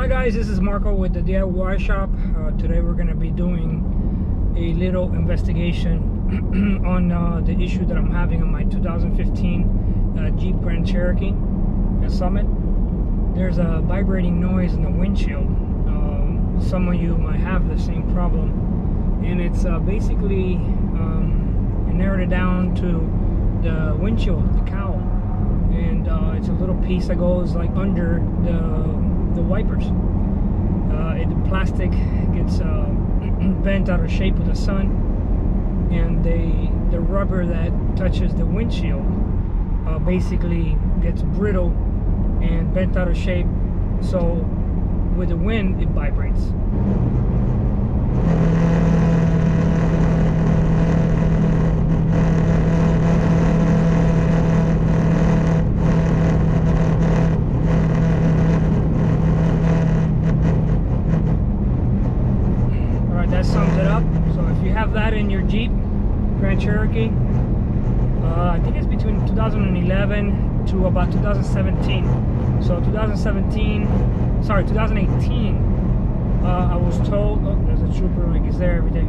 Hi guys, this is Marco with the DIY shop. Today we're going to be doing a little investigation on the issue that I'm having on my 2015 Jeep Grand Cherokee Summit. There's a vibrating noise in the windshield. Some of you might have the same problem, and it's basically I narrowed it down to the windshield, the cowl, and it's a little piece that goes like under the wipers. The plastic gets bent out of shape with the sun, and the rubber that touches the windshield basically gets brittle and bent out of shape, so with the wind it vibrates. That sums it up. So if you have that in your Jeep Grand Cherokee, I think it's between 2011 to about 2017. So 2018, I was told, oh, there's a trooper, like he's there every day.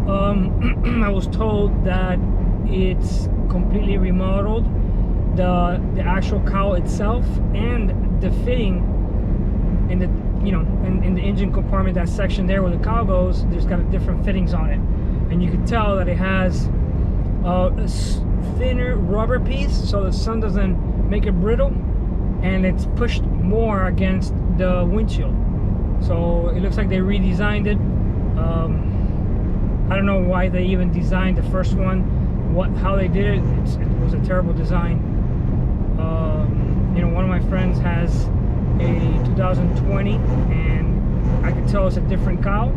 I was told that it's completely remodeled, the actual cowl itself and the fitting in the in the engine compartment, that section there where the cowl goes, there's got a different fittings on it, and you can tell that it has a thinner rubber piece so the sun doesn't make it brittle, and it's pushed more against the windshield. So it looks like they redesigned it. I don't know why they even designed the first one, how they did it. It was a terrible design. One of my friends has a 2020, and I can tell it's a different cowl.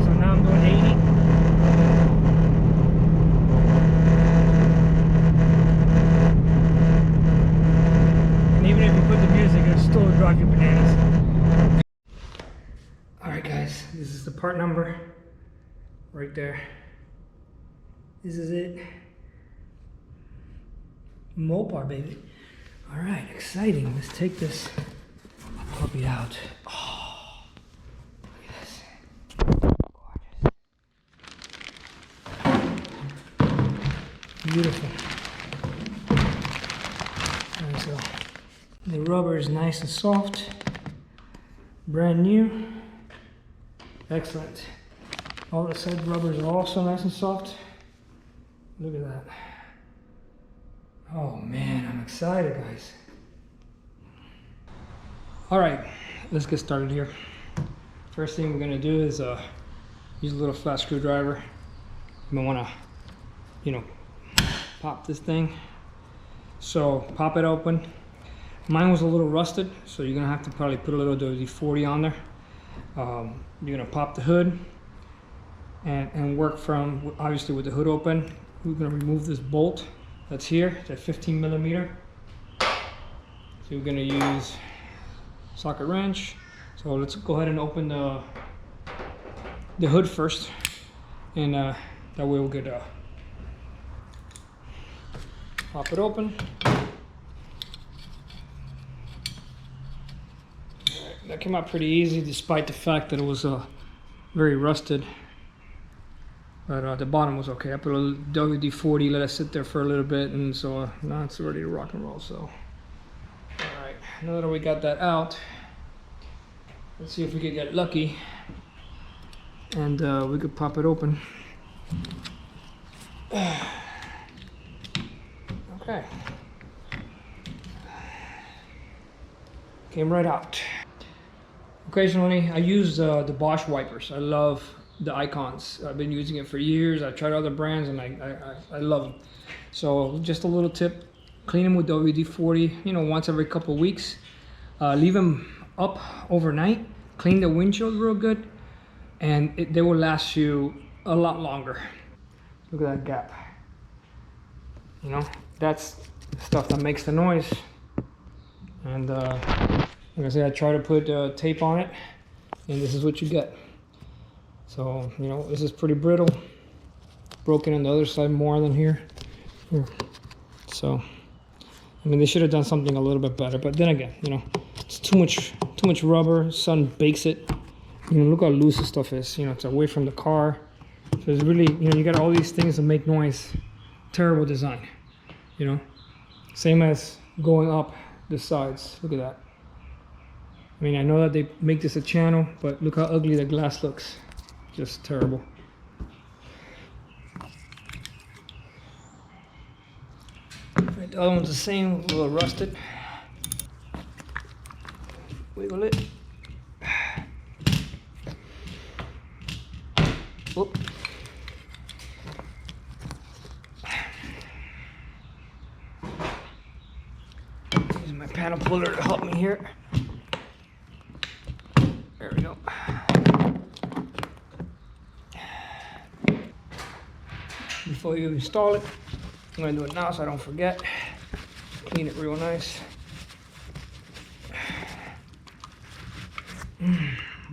So now I'm doing 80. And even if you put the music, it'll still drive you bananas. Alright guys, this is the part number right there. This is it. Mopar, baby. All right, exciting. Let's take this puppy out. Oh, look at this. Gorgeous. Beautiful. And so the rubber is nice and soft. Brand new. Excellent. All the side rubbers are also nice and soft. Look at that. Oh man, I'm excited, guys. All right, let's get started here. First thing we're gonna do is use a little flat screwdriver. You might wanna, pop this thing. So pop it open. Mine was a little rusted, so you're gonna have to probably put a little WD-40 on there. You're gonna pop the hood and work from, obviously with the hood open. We're gonna remove this bolt that's here. It's a 15 millimeter. So we're gonna use socket wrench. So let's go ahead and open the hood first, and that way we'll get pop it open. That came out pretty easy, despite the fact that it was very rusted. But the bottom was okay. I put a little WD-40, let it sit there for a little bit, and so now it's ready to rock and roll. So, all right, now that we got that out, let's see if we could get lucky, and we could pop it open. Okay, came right out. Occasionally, I use the Bosch wipers. I love the Icons. I've been using it for years. I've tried other brands, and I love them. So just a little tip: clean them with WD-40. Once every couple of weeks. Leave them up overnight. Clean the windshield real good, and they will last you a lot longer. Look at that gap. That's stuff that makes the noise. And like I said, I try to put tape on it, and this is what you get. So, this is pretty brittle. Broken on the other side more than here. So, I mean, they should have done something a little bit better. But then again, it's too much rubber. Sun bakes it. You know, look how loose this stuff is. You know, it's away from the car. So it's really, you know, you got all these things that make noise. Terrible design. You know, same as going up the sides. Look at that. I mean, I know that they make this a channel, but look how ugly the glass looks. Just terrible. Right, the other one's the same, a little rusted. Wiggle it. Whoop. Using my panel puller to help me here. There we go. Before you install it, I'm going to do it now so I don't forget. Clean it real nice.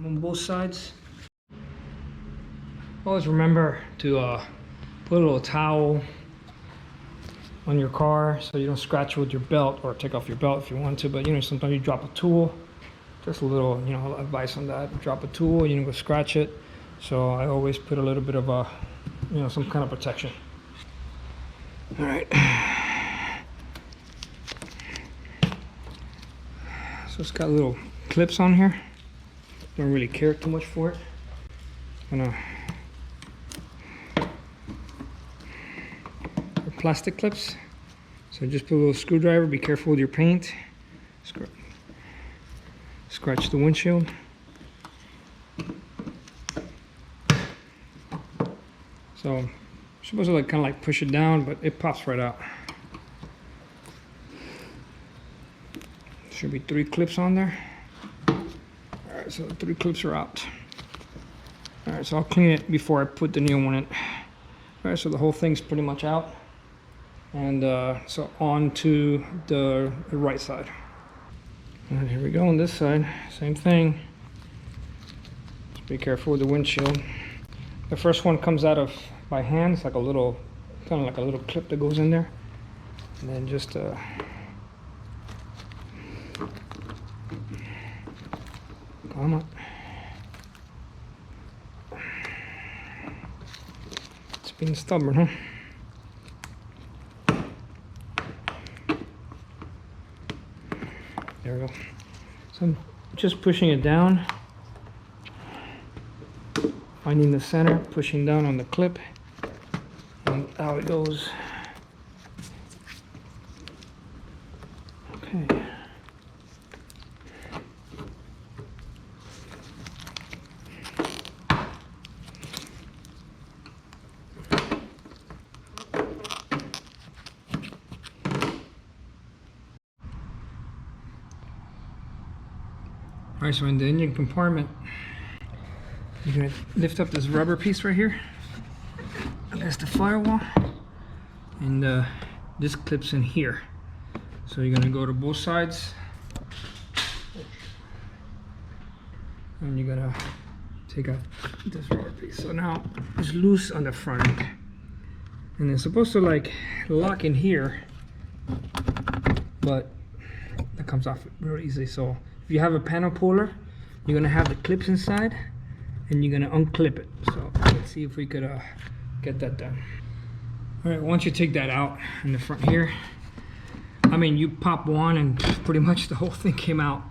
On both sides. Always remember to put a little towel on your car so you don't scratch with your belt, or take off your belt if you want to, but you know, sometimes you drop a tool. Just a little, you know, advice on that. Drop a tool, you don't go scratch it. So I always put a little bit of a, you know, some kind of protection. All right. So it's got little clips on here. Don't really care too much for it. They're plastic clips. So just put a little screwdriver. Be careful with your paint. Scratch the windshield. So you're supposed to like kind of like push it down, but it pops right out. Should be 3 clips on there. All right, so the 3 clips are out. All right, so I'll clean it before I put the new one in. All right, so the whole thing's pretty much out, and so on to the right side. All right, here we go on this side. Same thing. Just be careful with the windshield. The first one comes out of by hand. It's like a little, kind of like a little clip that goes in there, and then just come on. It's being stubborn, huh? There we go. So I'm just pushing it down, finding the center, pushing down on the clip, and out it goes. Okay. Alright, so in the engine compartment, you're going to lift up this rubber piece right here against the firewall, and this clips in here. So you're going to go to both sides, and you're going to take out this rubber piece. So now it's loose on the front end, and it's supposed to like lock in here, but that comes off real easily. So if you have a panel puller, you're gonna have the clips inside, and you're gonna unclip it. So let's see if we could get that done. All right, once you take that out in the front here, I mean, you pop one and pretty much the whole thing came out.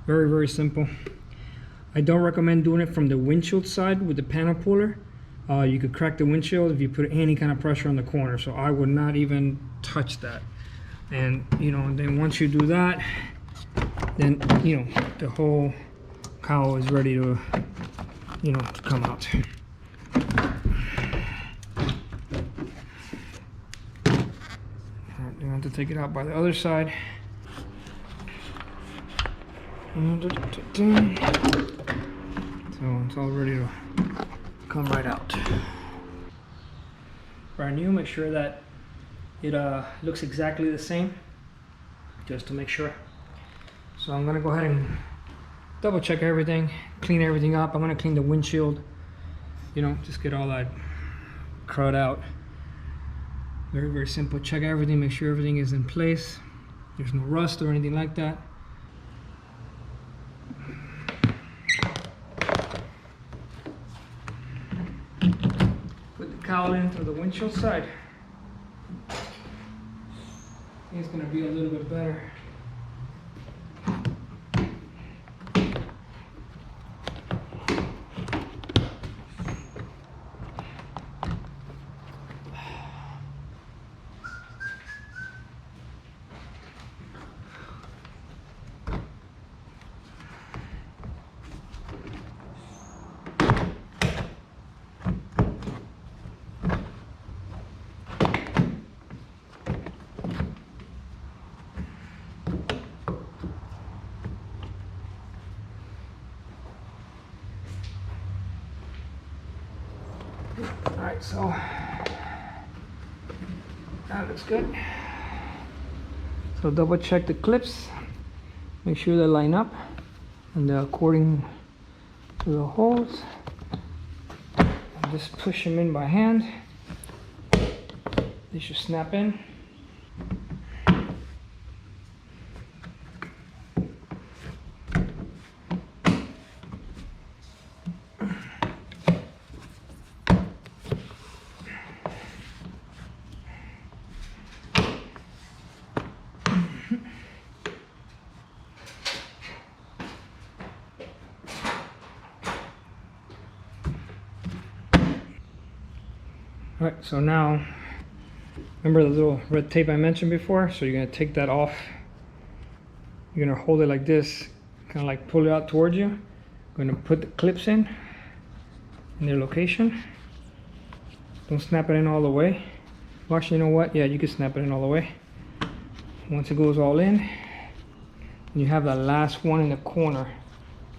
Very, very simple. I don't recommend doing it from the windshield side with the panel puller. You could crack the windshield if you put any kind of pressure on the corner. So I would not even touch that. And you know, then once you do that, then you know the whole cowl is ready to, you know, to come out. You have to take it out by the other side. So it's all ready to come right out. Brand new. Make sure that it looks exactly the same, just to make sure. So I'm gonna go ahead and double check everything, clean everything up. I'm gonna clean the windshield, you know, just get all that crud out. Very, very simple. Check everything, make sure everything is in place. There's no rust or anything like that. cowl in through the windshield side. I think it's gonna be a little bit better. Alright, so that looks good. So double check the clips, make sure they line up and they're according to the holes. And just push them in by hand. They should snap in. All right, so now, remember the little red tape I mentioned before? So you're gonna take that off. You're gonna hold it like this, kind of like pull it out towards you. I'm gonna put the clips in their location. Don't snap it in all the way. Well, actually, you know what? Yeah, you can snap it in all the way. Once it goes all in, you have that last one in the corner,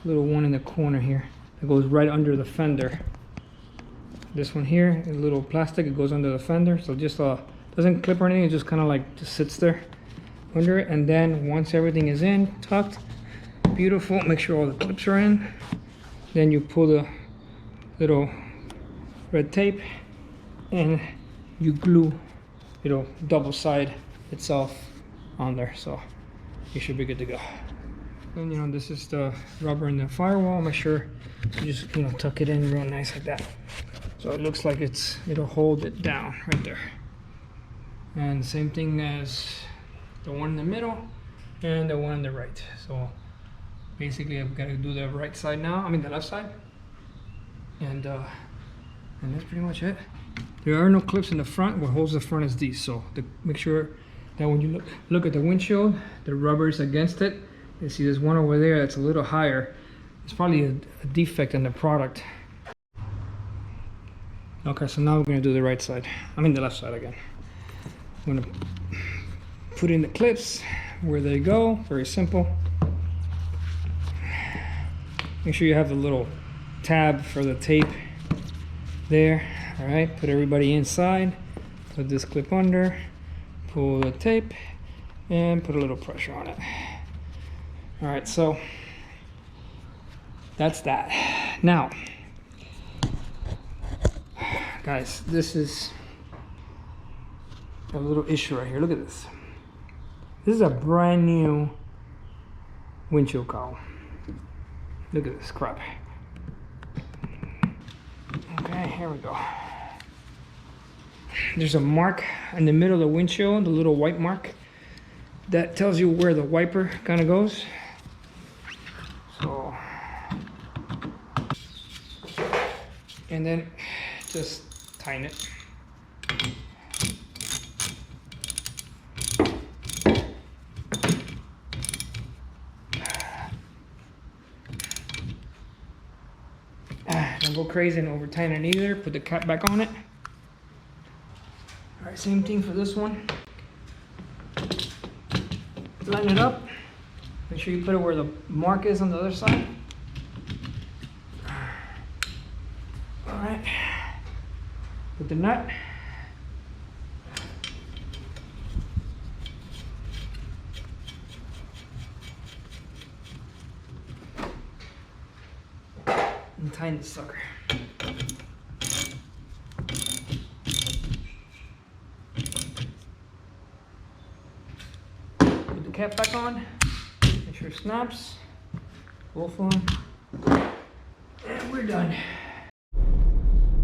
little one in the corner here, that goes right under the fender. This one here, a little plastic, it goes under the fender, so just doesn't clip or anything, it just kind of like just sits there under it. And then once everything is in, tucked, beautiful, make sure all the clips are in, then you pull the little red tape and you glue, double side itself on there, so you should be good to go. And this is the rubber in the firewall. Make sure you just tuck it in real nice like that, so it looks like it'll hold it down right there. And same thing as the one in the middle and the one on the right. So basically I've got to do the right side now, I mean the left side, and that's pretty much it. There are no clips in the front. What holds the front is these, so make sure that when you look at the windshield, the rubber is against it. You see there's one over there that's a little higher. It's probably a defect in the product. Okay, so now we're going to do the right side. I mean the left side again. I'm going to put in the clips where they go. Very simple. Make sure you have the little tab for the tape there. All right, put everybody inside. Put this clip under. Pull the tape and put a little pressure on it. All right, so that's that. Now, guys, this is a little issue right here. Look at this. This is a brand new windshield cowl. Look at this crap. Okay, here we go. There's a mark in the middle of the windshield, the little white mark that tells you where the wiper kind of goes. So, and then just tighten it. Don't go crazy and over tighten it either. Put the cap back on it. All right, same thing for this one. Line it up. Make sure you put it where the mark is on the other side. All right. Put the nut. And tighten the sucker. Put the cap back on. Make sure it snaps. Both of them. And we're done.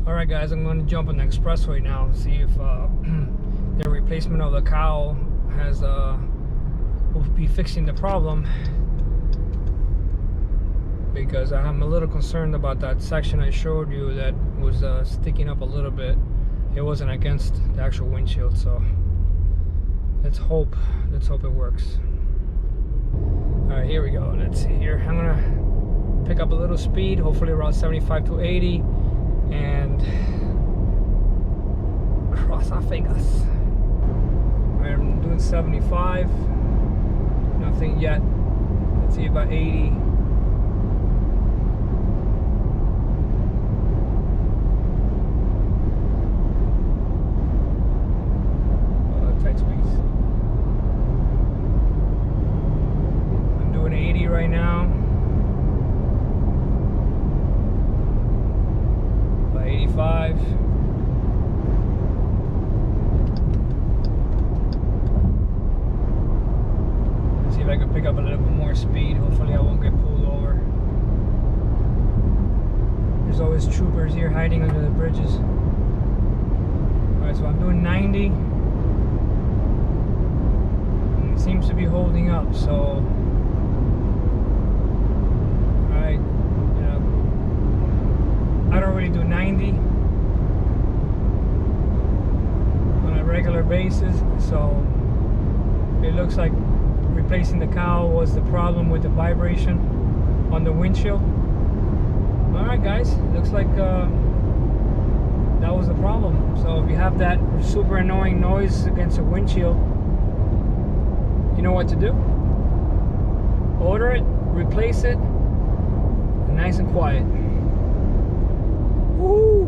All right, guys, I'm going to jump on the expressway now, see if the replacement of the cowl has will be fixing the problem, because I'm a little concerned about that section I showed you that was sticking up a little bit. It wasn't against the actual windshield, so let's hope it works. All right, here we go. Let's see here. I'm gonna pick up a little speed, hopefully around 75 to 80, and cross our fingers. All right, I'm doing 75. Nothing yet. Let's see about 80. Tight squeeze. I'm doing 80 right now. About 85. Let's see if I can pick up a little bit more speed. Hopefully I won't get pulled over. There's always troopers here hiding under the bridges. Alright, so I'm doing 90. And it seems to be holding up, so alright, yeah. I don't really do 90 on a regular basis, so it looks like replacing the cowl was the problem with the vibration on the windshield. Alright, guys, looks like that was the problem. So if you have that super annoying noise against the windshield, you know what to do. Order it, replace it, nice and quiet. Woo!